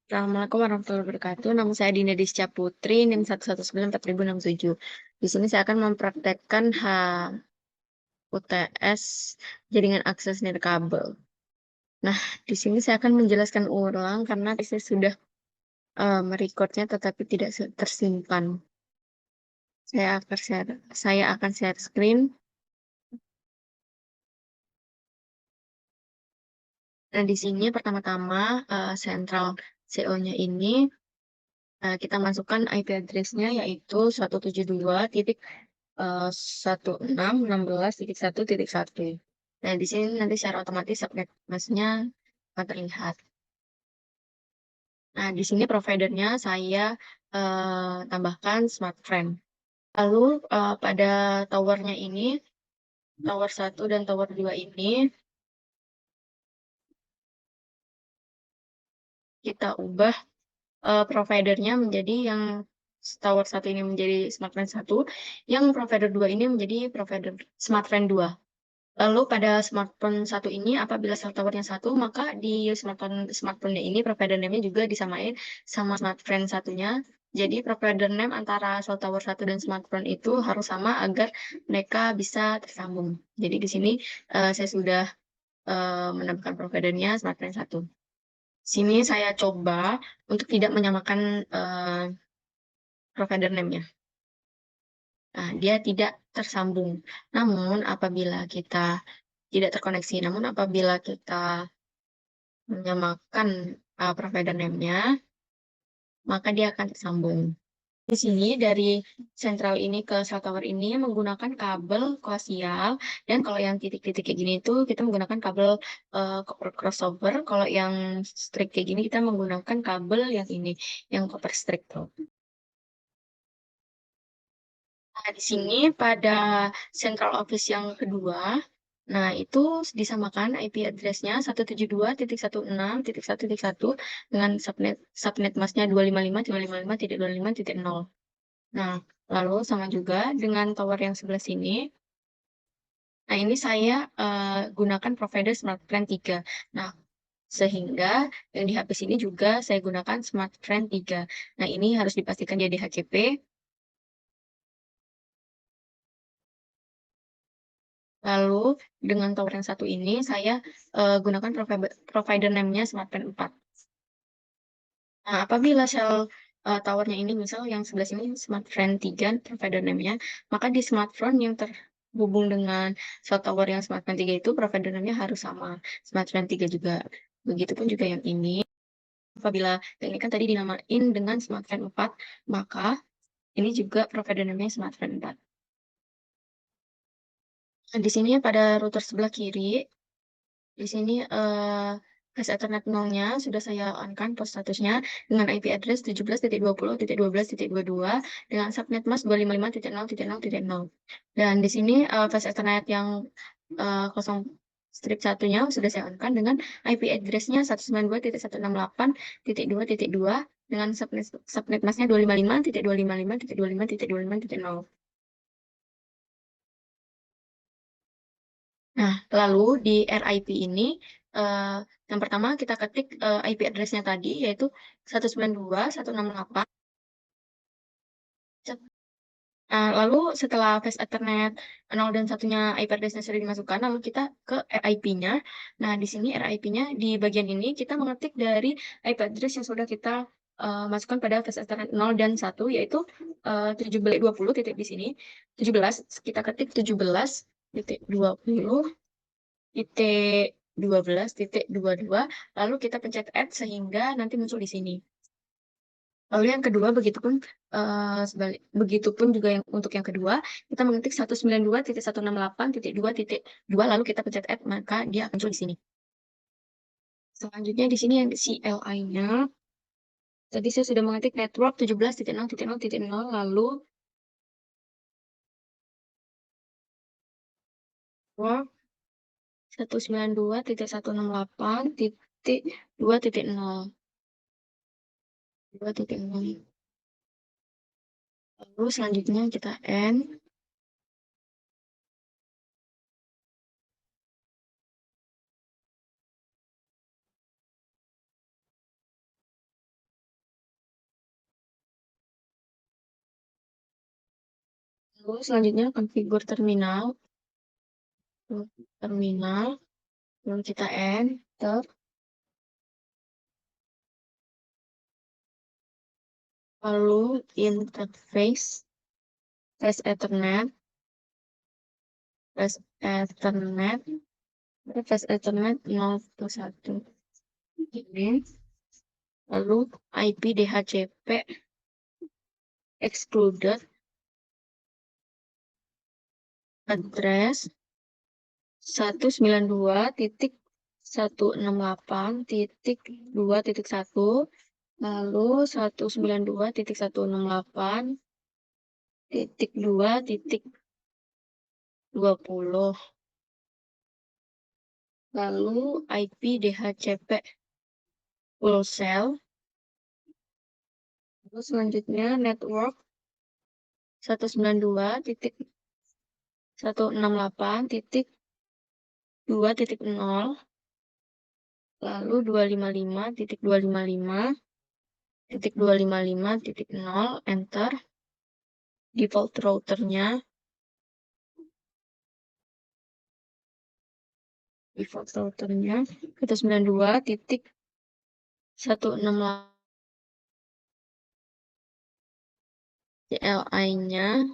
Assalamualaikum warahmatullahi wabarakatuh. Nama saya Dinda Disca Putri, NIM 1194067. Di sini saya akan mempraktekkan HUTS jaringan akses nirkabel. Nah, di sini saya akan menjelaskan ulang karena saya sudah merecordnya tetapi tidak tersimpan. Saya akan share screen. Nah, di sini pertama-tama sentral CO-nya ini kita masukkan IP address-nya yaitu 172.16.16.1.1. Nah, di sini nanti secara otomatis subnet mask-nya akan terlihat. Nah, di sini providernya saya tambahkan Smartfren. Lalu pada towernya ini, tower 1 dan tower 2 ini, kita ubah providernya menjadi yang tower 1 ini menjadi Smartfren 1, yang provider 2 ini menjadi provider Smartfren 2. Lalu pada smartphone satu ini, apabila cell towernya satu, maka di smartphone-nya ini provider name-nya juga disamain sama smartphone satunya. Jadi provider name antara cell tower satu dan smartphone itu harus sama agar mereka bisa tersambung. Jadi di sini saya sudah menambahkan providernya smartphone satu. Sini saya coba untuk tidak menyamakan provider name-nya. Nah, dia tidak tersambung. Namun apabila kita tidak terkoneksi, namun apabila kita menyamakan provider name-nya, maka dia akan tersambung. Di sini dari sentral ini ke cell tower ini menggunakan kabel koaksial, dan kalau yang titik-titik kayak gini itu kita menggunakan kabel copper crossover. Kalau yang straight kayak gini kita menggunakan kabel yang ini, yang copper straight tuh. Nah, di sini pada central office yang kedua, nah itu disamakan IP address-nya 172.16.1.1 dengan subnet mask-nya 255.255.255.0. Nah, lalu sama juga dengan tower yang sebelah sini. Nah, ini saya gunakan provider Smartfren 3. Nah, sehingga yang di HP sini juga saya gunakan Smartfren 3. Nah, ini harus dipastikan dia DHCP. Lalu dengan tower yang satu ini saya gunakan provider name-nya Smartfren 4. Nah, apabila shell towernya ini misal yang sebelah sini Smartfren 3 provider name-nya, maka di smartphone yang terhubung dengan cell tower yang Smartfren 3 itu provider name-nya harus sama Smartfren 3 juga. Begitupun juga yang ini. Apabila yang ini kan tadi dinamain dengan Smartfren 4, maka ini juga provider name-nya Smartfren 4. Nah, di sini pada router sebelah kiri, di sini Flash Ethernet 0-nya sudah saya on-kan post statusnya dengan IP address 17.20.12.22 dengan subnet mask 255.0.0.0. Dan di sini Flash Ethernet yang kosong strip satunya sudah saya on-kan dengan IP address-nya 192.168.2.2 dengan subnet mask-nya 255.255.255.255.0. Nah, lalu di RIP ini, eh, yang pertama kita ketik IP address-nya tadi, yaitu 192.168. Nah, lalu setelah Flash Ethernet 0 dan satunya IP address-nya sudah dimasukkan, lalu kita ke RIP-nya. Nah, di sini RIP-nya di bagian ini kita mengetik dari IP address yang sudah kita masukkan pada Flash Ethernet 0 dan 1, yaitu 17.20 titik di sini. 17, kita ketik 17.20 titik 12.22, lalu kita pencet add sehingga nanti muncul di sini. Lalu yang kedua begitupun juga yang untuk yang kedua kita mengetik 192.168.2.2 lalu kita pencet add maka dia akan muncul di sini. Selanjutnya di sini yang CLI-nya tadi saya sudah mengetik network 17.0.0.0 lalu 192.168.2.0. Lalu selanjutnya kita end. Lalu selanjutnya konfigur terminal. Terminal. Lalu kita enter. Lalu interface. Flash Ethernet. Flash Ethernet. Flash Ethernet 0.1. Ini. Lalu IP DHCP excluded. Address 192.168.2.1, lalu 192.168.2.20, lalu IP DHCP full cell, lalu selanjutnya network 192.168.2.0, lalu 255.255.255.0, enter. Default routernya 192.168. CLI-nya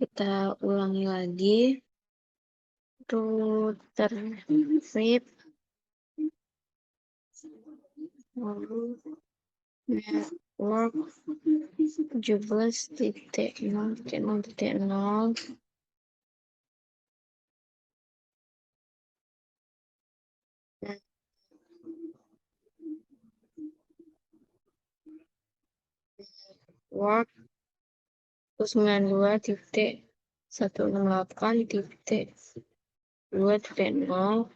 kita ulangi lagi. Router fit, lalu network 17.0.0.0, network 92.168.2.0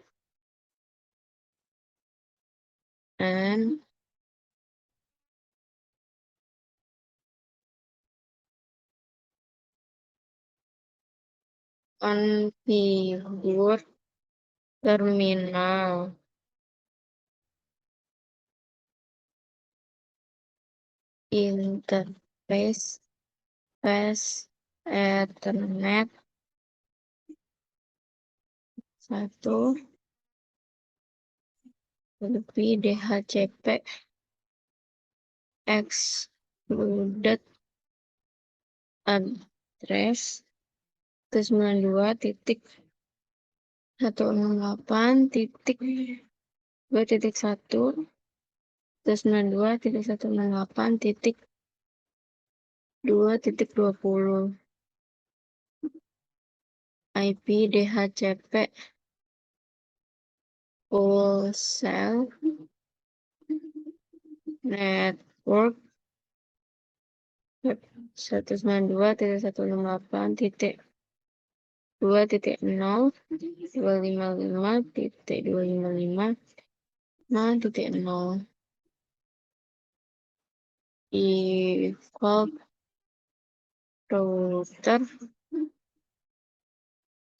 and configure terminal. Interface Flash Ethernet 1, lebih DHCP excluded address 92.168.2.1, 92.168.2.20, IP DHCP full cell network 192.168.255.255.0 default router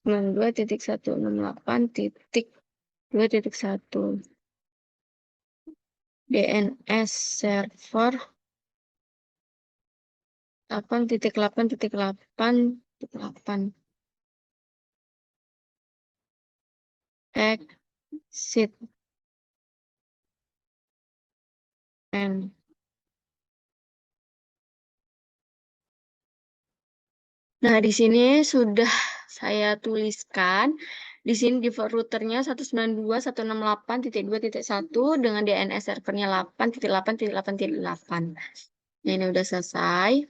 92.168.2.1 DNS server 8.8.8 exit and nah, di sini sudah saya tuliskan. Di sini default routernya 192.168.2.1 dengan DNS servernya 8.8.8.8. Nah, ini udah selesai.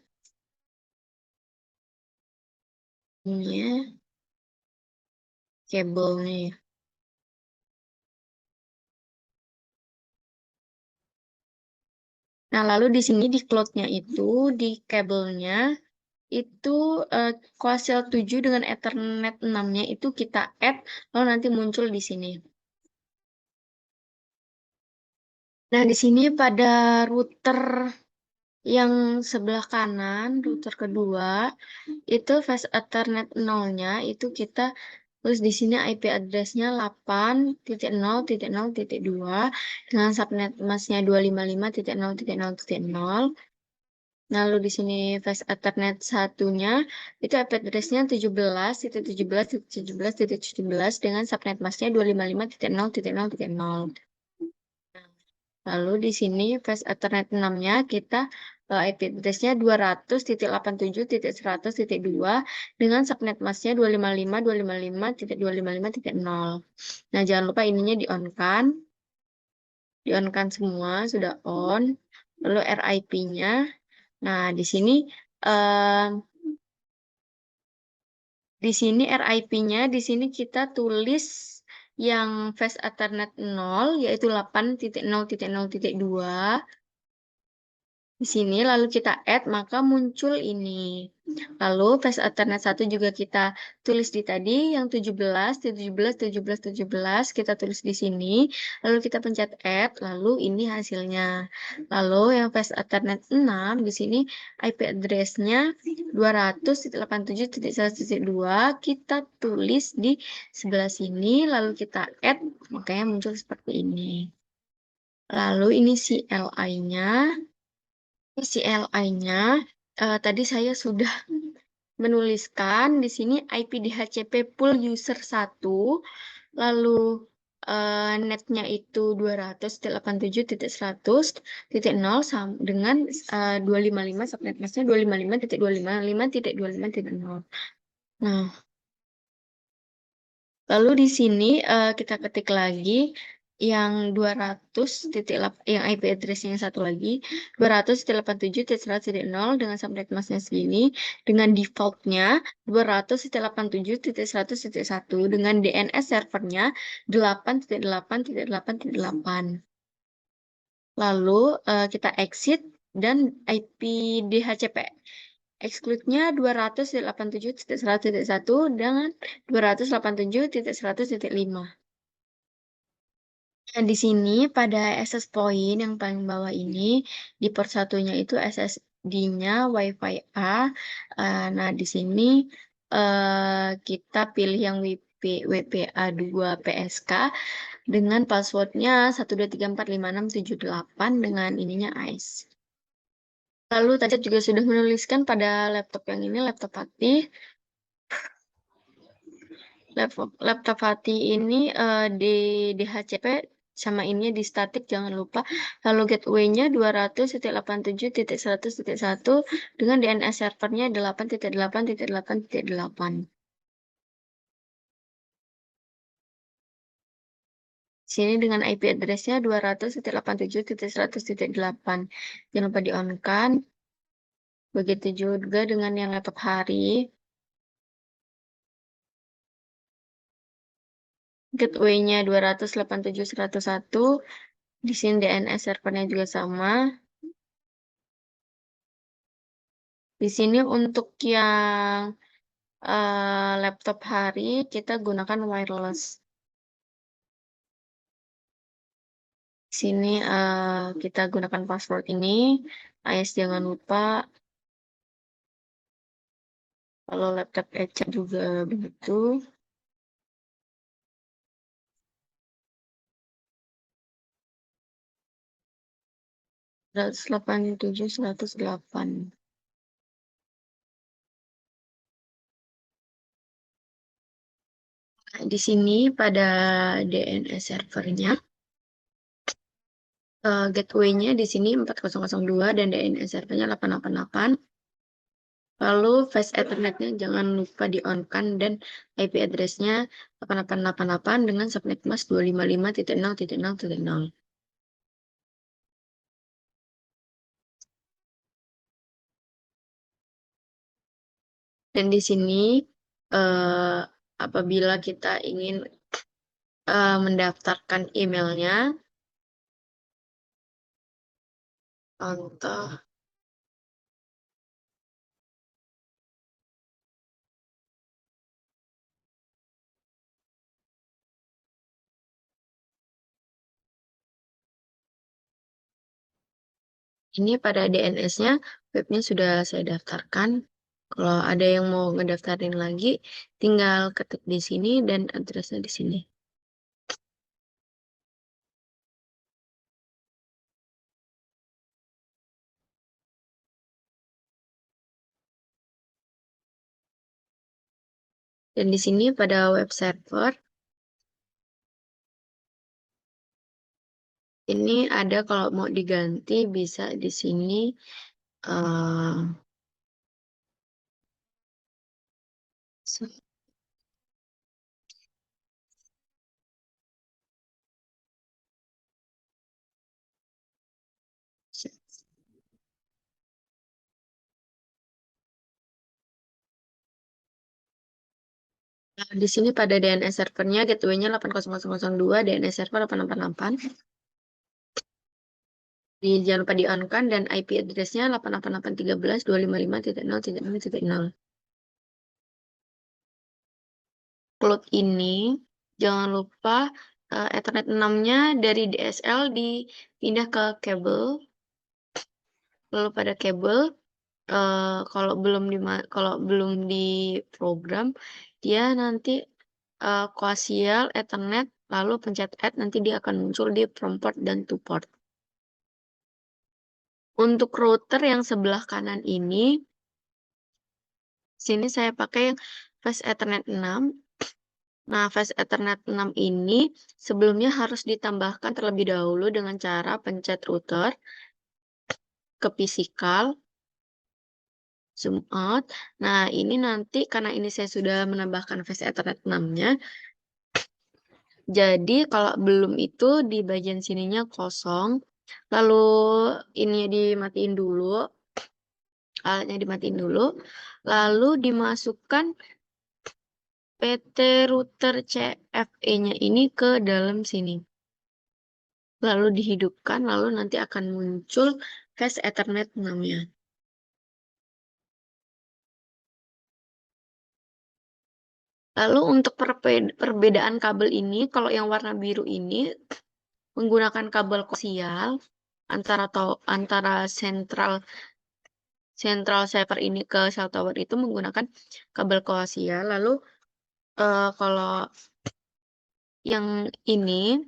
Ini kabelnya. Nah, lalu di sini di cloud-nya itu, di kabelnya, itu coaxial 7 dengan Ethernet 6-nya itu kita add, lalu nanti muncul di sini. Nah, di sini pada router yang sebelah kanan, router kedua, itu fast Ethernet 0-nya itu kita Terus di sini IP address-nya 8.0.0.2 dengan subnet masknya 255.0.0.0. Lalu di sini flash Ethernet satunya itu IP address-nya 17.17.17.17 dengan subnet masknya 255.0.0.0. Lalu di sini flash Ethernet 6-nya kita IP address-nya 200.87.100.2 dengan subnet masknya 255.255.255.0. Nah, jangan lupa ininya di-on-kan. Di-on-kan semua, sudah on. Lalu RIP-nya. Nah, eh, di sini RIP-nya, di sini kita tulis yang flash Ethernet 0, yaitu 8.0.0.2. Di sini lalu kita add, maka muncul ini. Lalu flash Ethernet 1 juga kita tulis di tadi, yang 17, 17, 17, 17, kita tulis di sini. Lalu kita pencet add, lalu ini hasilnya. Lalu yang flash Ethernet 6, di sini IP address-nya 200.87.100.2, kita tulis di sebelah sini, lalu kita add, makanya muncul seperti ini. Lalu ini CLI-nya. CLI-nya tadi saya sudah menuliskan di sini IP DHCP pool user 1, lalu netnya itu 200.87.100.0 dengan 255 subnet masknya 255.255.255.0. Nah, lalu di sini kita ketik lagi yang 200 yang IP address yang satu lagi 200.87.100.0 dengan subnet masknya segini dengan defaultnya 200.87.100.1 dengan DNS servernya 8.8.8.8. Lalu kita exit dan IP DHCP exclude-nya 287.100.1 dengan 287.100.5. Nah, di sini pada access point yang paling bawah ini, di port satunya itu SSD-nya Wi-Fi A. Nah, di sini kita pilih yang WPA2 PSK dengan passwordnya 1234567 dengan ininya ICE. Lalu tadi juga sudah menuliskan pada laptop yang ini, laptop Fatih. Laptop Fatih ini di DHCP sama ini di static jangan lupa. Lalu gateway-nya 200.87.100.1 dengan DNS servernya 8.8.8.8. Sini dengan IP address-nya 200.87.100.8. Jangan lupa di-on-kan. Begitu juga dengan yang laptop hari. Gateway-nya 200.87.101. Di sini DNS servernya juga sama. Di sini untuk yang laptop hari kita gunakan wireless. Di sini kita gunakan password ini. AES jangan lupa. Kalau laptop Eca juga begitu. Seratus delapan tujuh 108. Nah, di sini pada DNS servernya gateway-nya di sini 4002 dan DNS servernya 888. Lalu fast Ethernet-nya jangan lupa di-on-kan dan IP address-nya 8888 dengan subnet mask 255.0.0.0. Dan di sini eh, apabila kita ingin mendaftarkan emailnya, contoh ini pada DNS-nya, webnya sudah saya daftarkan. Kalau ada yang mau ngedaftarin lagi, tinggal ketik di sini dan addressnya di sini. Dan di sini pada web server, ini ada kalau mau diganti bisa di sini. eh, di sini pada DNS servernya gateway-nya 80002, DNS server 888. Jangan lupa di-on-kan dan IP address-nya 888.13.255.0.0.0. Cloud ini jangan lupa Ethernet 6-nya dari DSL dipindah ke kabel. Lalu pada kabel kalau belum diprogram dia nanti koaksial Ethernet lalu pencet add nanti dia akan muncul di from port dan to port. Untuk router yang sebelah kanan ini sini saya pakai yang Fast Ethernet 6. Nah, Fast Ethernet 6 ini sebelumnya harus ditambahkan terlebih dahulu dengan cara pencet router ke physical zoom out. Nah, ini nanti karena ini saya sudah menambahkan Fast Ethernet 6-nya. Jadi kalau belum itu di bagian sininya kosong. Lalu ini dimatiin dulu. Alatnya dimatiin dulu. Lalu dimasukkan PT router CFE-nya ini ke dalam sini. Lalu dihidupkan, lalu nanti akan muncul Fast Ethernet namanya. Lalu untuk perbedaan kabel ini, kalau yang warna biru ini menggunakan kabel koaksial antara central server ini ke cell tower itu menggunakan kabel koaksial. Lalu kalau yang ini,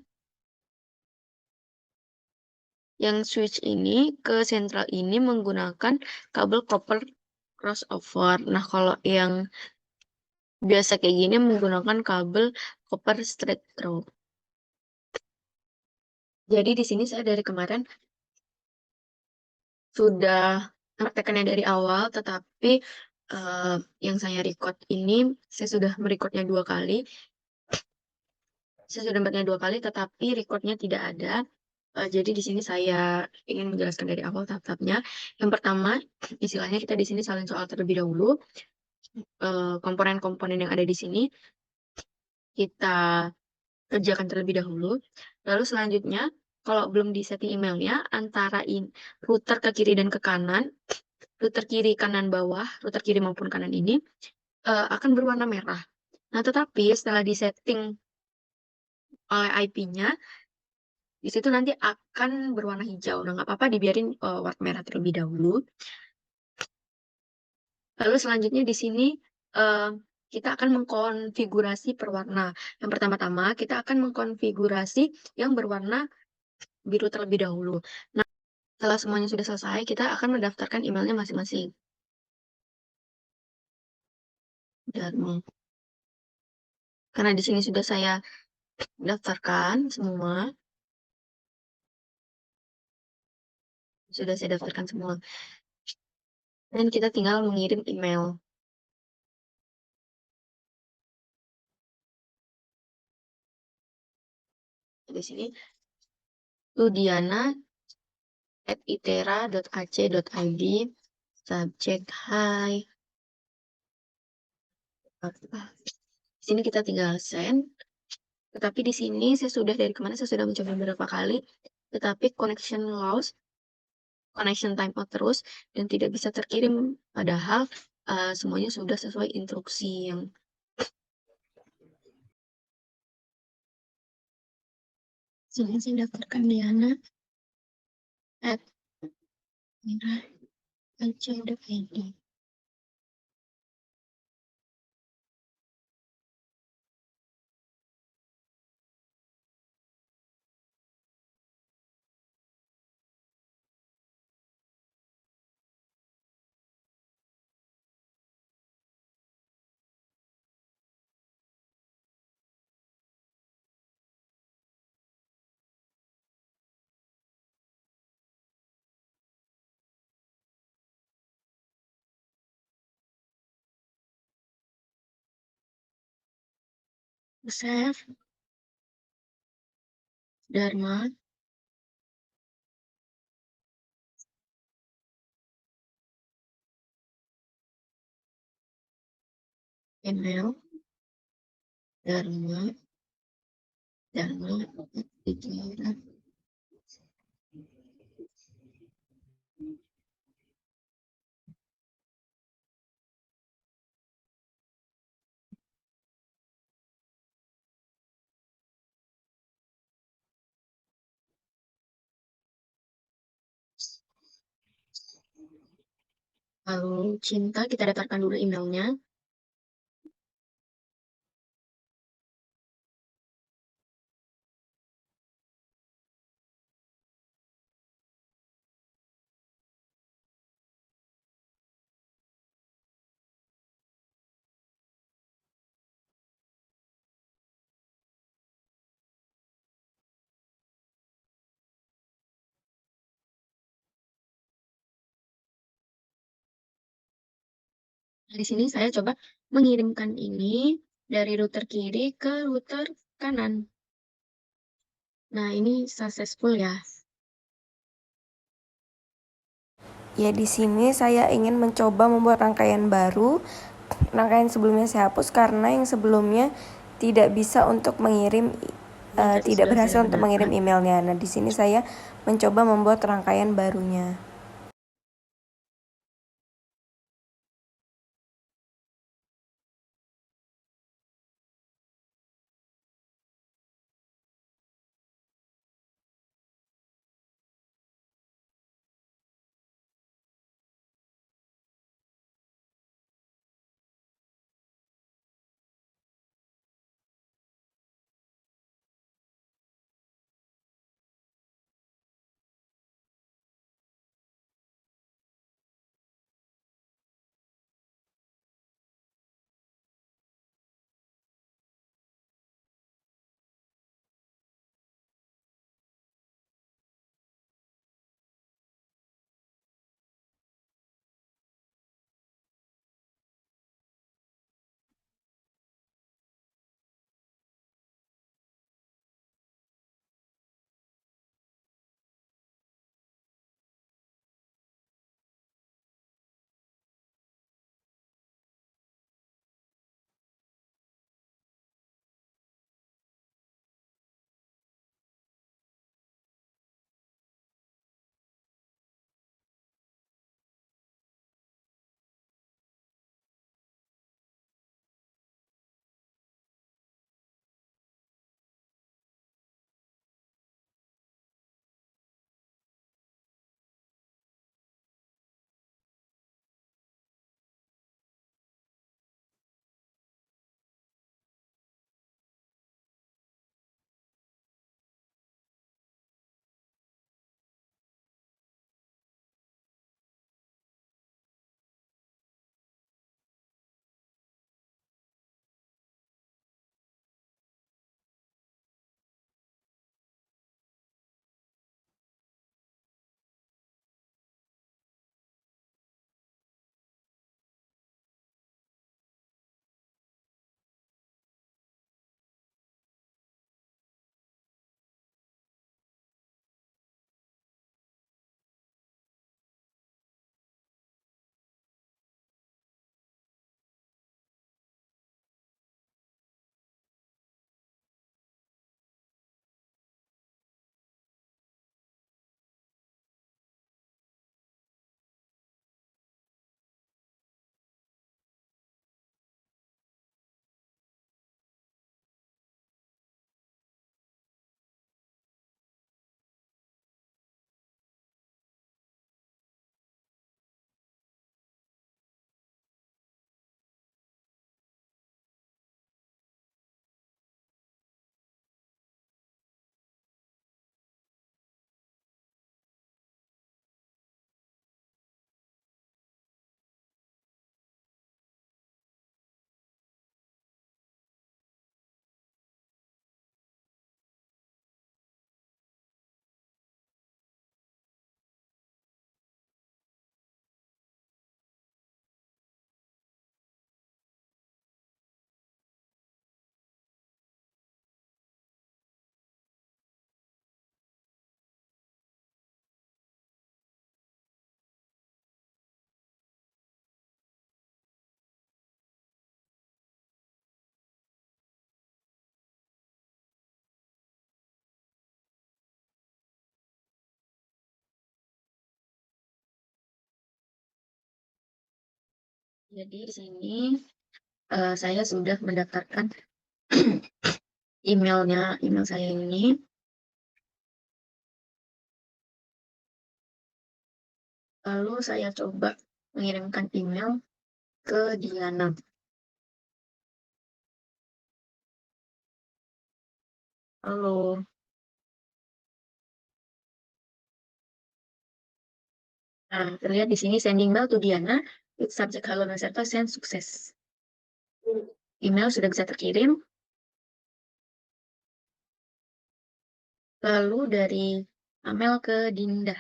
yang switch ini ke central ini menggunakan kabel copper crossover. Nah, kalau yang biasa kayak gini menggunakan kabel copper straight through. Jadi di sini saya dari kemarin sudah praktekannya dari awal, tetapi yang saya record ini saya sudah merecordnya 2 kali. Saya sudah membuatnya 2 kali, tetapi recordnya tidak ada. Jadi di sini saya ingin menjelaskan dari awal tahap-tahapnya. Yang pertama, istilahnya kita di sini salin soal terlebih dahulu. Komponen-komponen yang ada di sini kita kerjakan terlebih dahulu. Lalu selanjutnya, kalau belum disetting emailnya, antara router ke kiri dan ke kanan, router kiri, kanan, bawah, router kiri maupun kanan ini akan berwarna merah. Nah, tetapi setelah disetting oleh IP-nya, di situ nanti akan berwarna hijau. Nah, nggak apa-apa dibiarin warna merah terlebih dahulu. Lalu selanjutnya di sini eh, kita akan mengkonfigurasi perwarna. Yang pertama-tama kita akan mengkonfigurasi yang berwarna biru terlebih dahulu. Nah, setelah semuanya sudah selesai, kita akan mendaftarkan emailnya masing-masing. Dan karena di sini sudah saya daftarkan semua, sudah saya daftarkan semua. Dan kita tinggal mengirim email. Di sini ludiana@itera.ac.id, subjek hi. Di sini kita tinggal send. Tetapi di sini saya sudah dari kemarin saya sudah mencoba beberapa kali, tetapi connection loss, connection time out terus dan tidak bisa terkirim. Padahal semuanya sudah sesuai instruksi yang saya daftarkan Diana at merah.ac.id. Save, Dharma, email, Dharma, Dharma, pikiran. Lalu cinta, kita daftarkan dulu emailnya. Nah, di sini saya coba mengirimkan ini dari router kiri ke router kanan. Nah, ini successful ya. Ya, di sini saya ingin mencoba membuat rangkaian baru. Rangkaian sebelumnya saya hapus karena yang sebelumnya tidak bisa untuk mengirim Tadi tidak sudah saya berhasil untuk mengirim benarkan. emailnya. Nah, di sini saya mencoba membuat rangkaian barunya. Jadi di sini saya sudah mendaftarkan email saya ini. Lalu saya coba mengirimkan email ke Diana. Halo. Nah, terlihat di sini sending mail to Diana with subject halo Naserta send sukses. Email sudah bisa terkirim. Lalu dari Amel ke Dinda.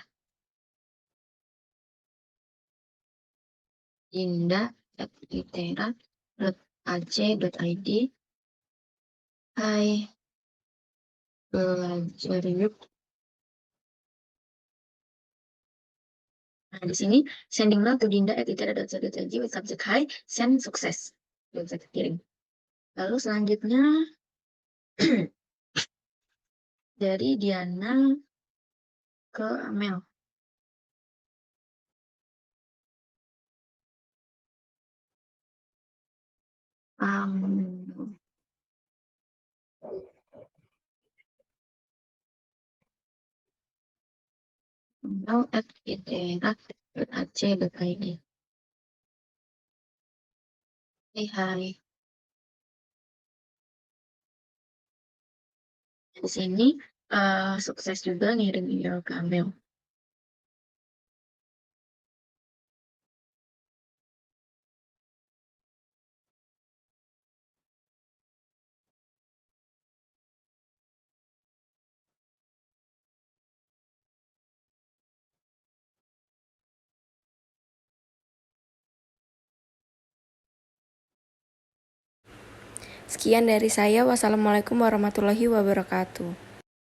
dinda@itera.ac.id. Hai, belajar yuk. Nah, di sini sending mail to dinda@itera.co.id with subject hi, send sukses. Sudah bisa terkirim. Lalu selanjutnya dari Diana ke Amel. Um, Amel@itera.ac.id. Hai, hai. Di sini sukses juga ngirim email ke Amel. Sekian dari saya. Wassalamualaikum warahmatullahi wabarakatuh.